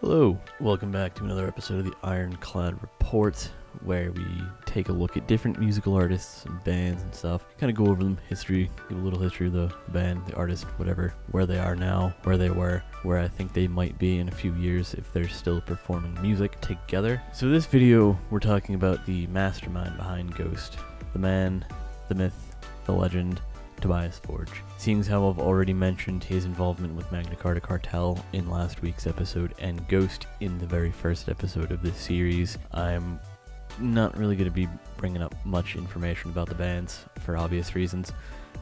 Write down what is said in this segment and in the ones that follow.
Hello, welcome back to another episode of the Ironclad Report, where we take a look at different musical artists and bands and stuff, kind of go over them, history, give a little history of the band, the artist, whatever, where they are now, where they were, where I think they might be in a few years if they're still performing music together. So this video, we're talking about the mastermind behind Ghost, the man, the myth, the legend, Tobias Forge. Seeing as how I've already mentioned his involvement with Magna Carta Cartel in last week's episode and Ghost in the very first episode of this series, I'm not really going to be bringing up much information about the bands for obvious reasons.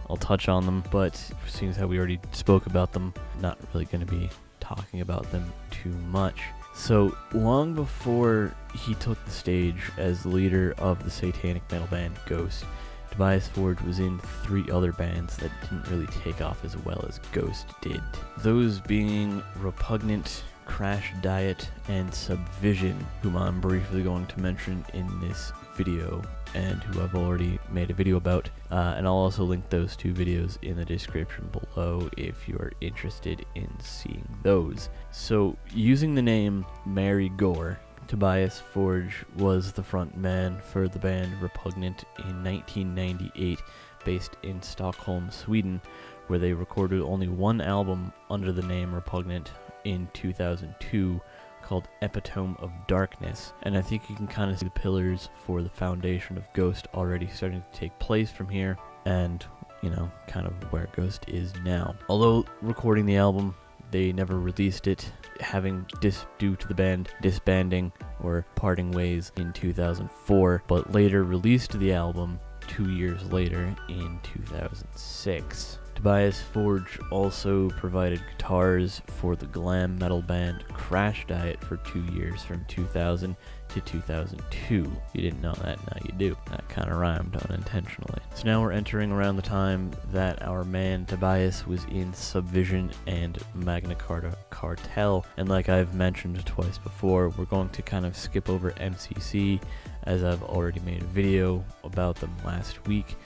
I'll touch on them, but seeing as how we already spoke about them, not really going to be talking about them too much. So, long before he took the stage as the leader of the satanic metal band Ghost, Tobias Forge was in 3 other bands that didn't really take off as well as Ghost did. Those being Repugnant, Crash Diet, and Subvision, whom I'm briefly going to mention in this video, and who I've already made a video about, and I'll also link those 2 videos in the description below if you are interested in seeing those. So, using the name Mary Gore, Tobias Forge was the front man for the band Repugnant in 1998, based in Stockholm, Sweden, where they recorded only one album under the name Repugnant in 2002 called Epitome of Darkness. And I think you can kind of see the pillars for the foundation of Ghost already starting to take place from here, and, you know, kind of where Ghost is now. Although recording the album, they never released it, due to the band disbanding or parting ways in 2004, but later released the album 2 years later in 2006. Tobias Forge also provided guitars for the glam metal band Crash Diet for 2 years, from 2000 to 2002. You didn't know that, now you do. That kind of rhymed unintentionally. So now we're entering around the time that our man Tobias was in Subvision and Magna Carta Cartel, and like I've mentioned twice before, we're going to kind of skip over MCC, as I've already made a video about them last week.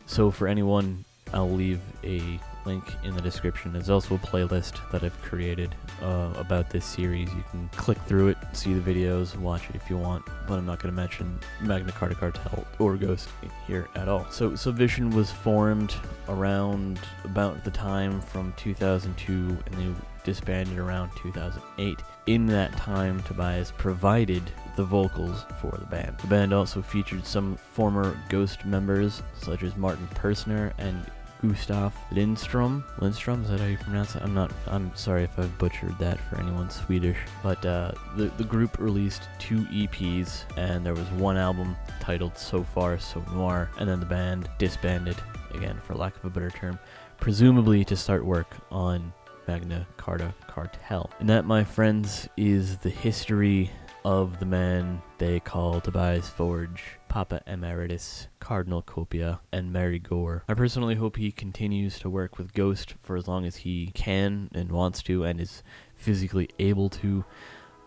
So for anyone, I'll leave a link in the description. There's also a playlist that I've created about this series. You can click through it, see the videos, watch it if you want, but I'm not going to mention Magna Carta Cartel or Ghost in here at all. So Subvision was formed around about the time from 2002, and they disbanded around 2008. In that time, Tobias provided the vocals for the band. The band also featured some former Ghost members, such as Martin Persner and Gustav Lindstrom. Lindstrom, is that how you pronounce it? I'm sorry if I've butchered that for anyone Swedish. But the group released 2 EPs, and there was one album titled So Far So Noir, and then the band disbanded, again for lack of a better term, presumably to start work on Magna Carta Cartel. And that, my friends, is the history of the man they call Tobias Forge, Papa Emeritus, Cardinal Copia, and Mary Gore. I personally hope he continues to work with Ghost for as long as he can and wants to and is physically able to,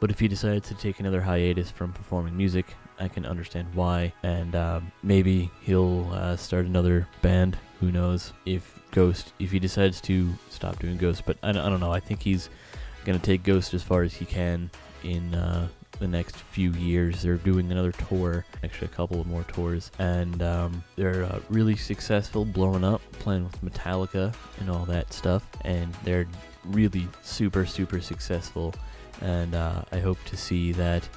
but if he decides to take another hiatus from performing music, I can understand why, and maybe he'll start another band. Who knows if he decides to stop doing Ghost, but I don't know. I think he's going to take Ghost as far as he can in the next few years. They're doing another tour, actually a couple of more tours, and they're really successful, blowing up, playing with Metallica and all that stuff, and they're really super successful, and I hope to see that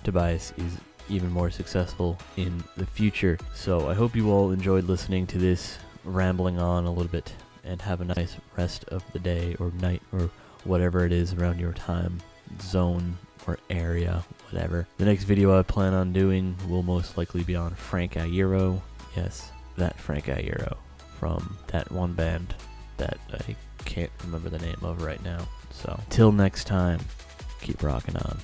Tobias is even more successful in the future. So I hope you all enjoyed listening to this, rambling on a little bit, and have a nice rest of the day or night or whatever it is around your time zone or area, whatever. The next video I plan on doing will most likely be on Frank Iero. Yes, that Frank Iero from that one band that I can't remember the name of right now. So, till next time, keep rocking on.